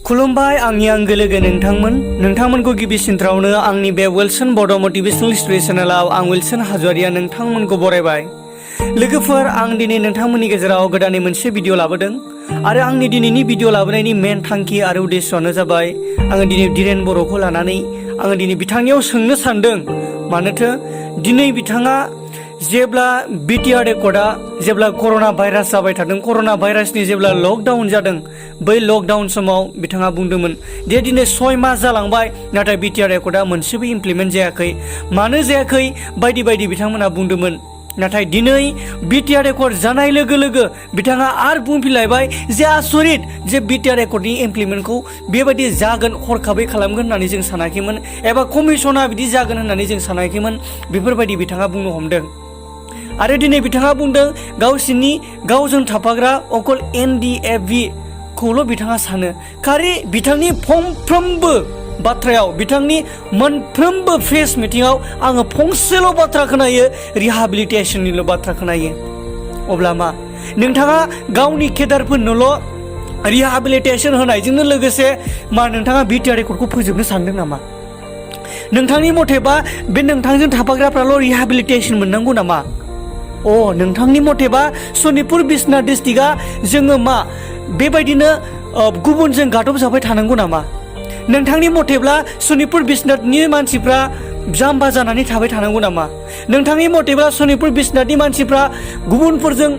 खुलुमबाय आंनि आंगो लोगो नोंथांमोनखौ गिबि सिनथ्रावनो आंनि बे विल्सन बड' मोटिवेशनल स्ट'री चेनेलाव आं विल्सन हाजुवारिया नोंथांमोनखौ बरायबाय। लोगोफोर, आं दिनै नोंथांमोननि गेजेराव गोदानै मोनसे भिडिअ लाबोदों आरो आंनि दिनैनि भिडिअ लाबोनायनि मेन थांखि आरो उद्देश्यआनो जाबाय आङो दिनै धीरेन बर'खौ लानानै आङो दिनै बिथांनियाव सोंनो सानदों। मानोथो दिनै बिथाङा जेब्ला बिटिआर रेकर्डआ जेब्ला कर'ना भाइरास जाबाय थादों, कर'ना भाइरासनि जेब्ला लकडाउन जादों, बै लकडाउन समाव बिथाङा बुंदोंमोन दे दिनै 6 मास जालांबाय नाथाय बिटिआर रेकर्डआ मोनसेबो इमप्लिमेन्ट जायाखै, मानो जायाखै बायदि बायदि बिथांमोना बुंदोंमोन। नाथाय दिनै बिटिआर रेकर्ड जानाय लोगो लोगो बिथाङा आरो बुंफिनलायबाय जे आसरित जे बिटिआर रेकर्डनि इमप्लिमेन्टखौ बेबायदि जागोन हरखाबै खालामगोन होननानै जों सानाखैमोन, एबा कमिसना बिदि जागोन होननानै जों सानाखैमोन, बेफोरबायदि बिथाङा बुंनो हमदों। आरो दिनै बिथाङा बुंदों गावसिनि गावजों थाफाग्रा अकल NDFV खौल' बिथाङा सानो। खालि बिथांनि फंफ्रोमबो बाथ्रायाव, बिथांनि मोनफ्रोमबो प्रेस मिटिंआव आङो फंसेल' बाथ्रा खोनायो, रिहाबिलिटेसननिल' बाथ्रा खोनायो। अब्ला मा नोंथाङा गावनि केडारफोरनोल' रिहाबिलिटेसन होनायजोंनो लोगोसे मा नोंथाङा बिटिआर रेकर्डखौ फोजोबनो सानदों नामा? नोंथांनि मथेबा बे नोंथांजों थाफाग्राफ्राल' रिहाबिलिटेसन मोननांगौ नामा? नोंथांनि मथेबा सनितपुर बिसनाथ डिस्ट्रिक्टआ जोङो मा बेबायदिनो गुबुनजों गादबजाबाय थानांगौ नामा? नोंथांनि मथेब्ला सनितपुर बिसनाथनि मानसिफ्रा जाम्बा जानानै थाबाय थानांगौ नामा? नोंथांनि मथेब्ला सनितपुर बिसनाथनि मानसिफ्रा गुबुनफोरजों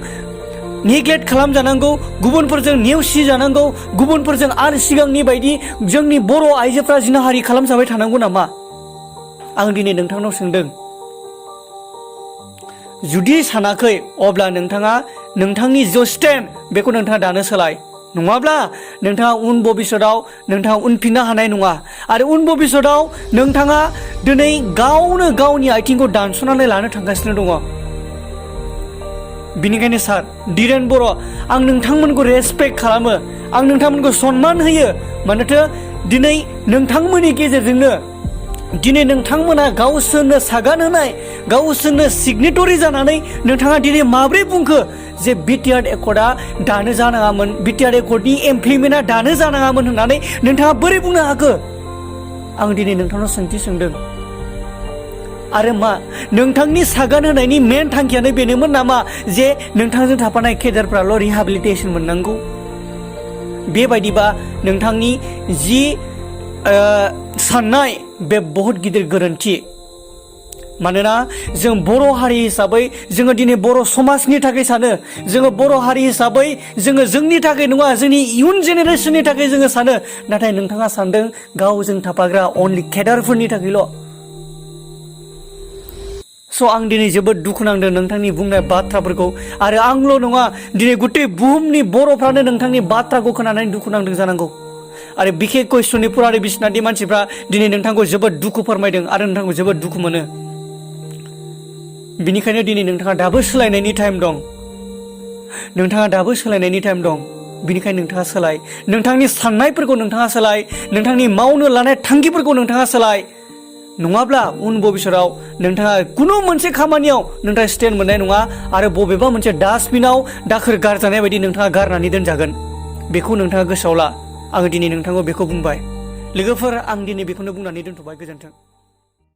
नेग्लेक्ट खालामजानांगौ, गुबुनफोरजों नेवसि जानांगौ, गुबुनफोरजों आरो सिगांनि बायदि जोंनि बर' आइजोफ्रा जिनाहारि खालामजाबाय थानांगौ नामा? आं दिनै नोंथांनाव सोंदों। जुदि सानाखै अब्ला नोंथाङा नोंथांनि जो स्टेन्ड बेखौ नोंथाङा दानो सोलाय, नङाब्ला नोंथाङा उन भबिष्यताव नोंथाङा उनफिननो हानाय नङा। आरो उन भबिष्यताव नोंथाङा दिनै गावनो गावनि आथिंखौ दानस'नानै लानो थांगासिनो दङ। बिनिखायनो सार धीरेन बर', आं नोंथांमोनखौ रेसपेक्ट खालामो, आं नोंथांमोनखौ सनमान होयो। मानोथो दिनै नोंथांमोननि गेजेरजोंनो दिनै नोंथांमोना गावसोरनो सागान होनाय, गावसोरनो सिगनेटरि जानानै नोंथाङा दिनै माब्रै बुंखो जे बिटिआर रेकर्डआ दानो जानाङामोन, बिटिआर रेकर्डनि इमप्लिमेन्टआ दानो जानाङामोन होननानै नोंथाङा बोरै बुंनो हाखो? आं दिनै नोंथांनाव सोंथि सोंदों। आरो मा नोंथांनि सागान होनायनि मेन थांखियानो बेनोमोन नामा जे नोंथांजों थाफानाय केडारफ्राल' रिहाबिलिटेसन मोननांगौ? बेबायदिबा नोंथांनि जि साननाय बे बहुत गिदिर गोरोन्थि। मानोना जों बर' हारि हिसाबै जोङो दिनै बर' समाजनि थाखाय सानो, जोङो बर' हारि हिसाबै जोङो जोंनि थाखाय नङा, जोंनि इयुन जेनेरेसननि थाखाय जोङो सानो। नाथाय नोंथाङा सानदों गावजों थाफाग्रा अनलि केडारफोरनि थाखायल'। आं दिनै जोबोद दुखु नांदों नोंथांनि बुंनाय बाथ्राफोरखौ, आरो आंल' नङा दिनै गुटे बुहुमनि बर'फ्रानो नोंथांनि बाथ्राखौ खोनानानै दुखु नांदों जानांगौ। आरो बिखेखय सनितपुर आरो बिसनाथनि मानसिफ्रा दिनै नोंथांखौ जोबोद दुखु फोरमायदों आरो नोंथांखौ जोबोद दुखु मोनो। बिनिखायनो दिनै नोंथाङा दाबो सोलायनायनि टाइम दं, नोंथाङा दाबो सोलायनायनि टाइम दं। बिनिखायनो नोंथाङा सोलाय, नोंथांनि साननायफोरखौ नोंथाङा सोलाय, नोंथांनि मावनो लानाय थांखिफोरखौ नोंथाङा सोलाय। नङाब्ला उन भबिष्यताव नोंथाङा खुनु मोनसे खामानियाव नोंथाङा स्टेन्ड मोननाय नङा, आरो बबेबा मोनसे डास्टबिनाव दाखोर गारजानाय बायदि नोंथाङा गारनानै दोनजागोन। बेखौ नोंथाङा गोसोआव ला। आङो दिनै नोंथांखौ बेखौ बुंबाय। लोगोफोर, आं दिनै बेखौनो बुंनानै दोनथ'बाय। गोजोन्थों।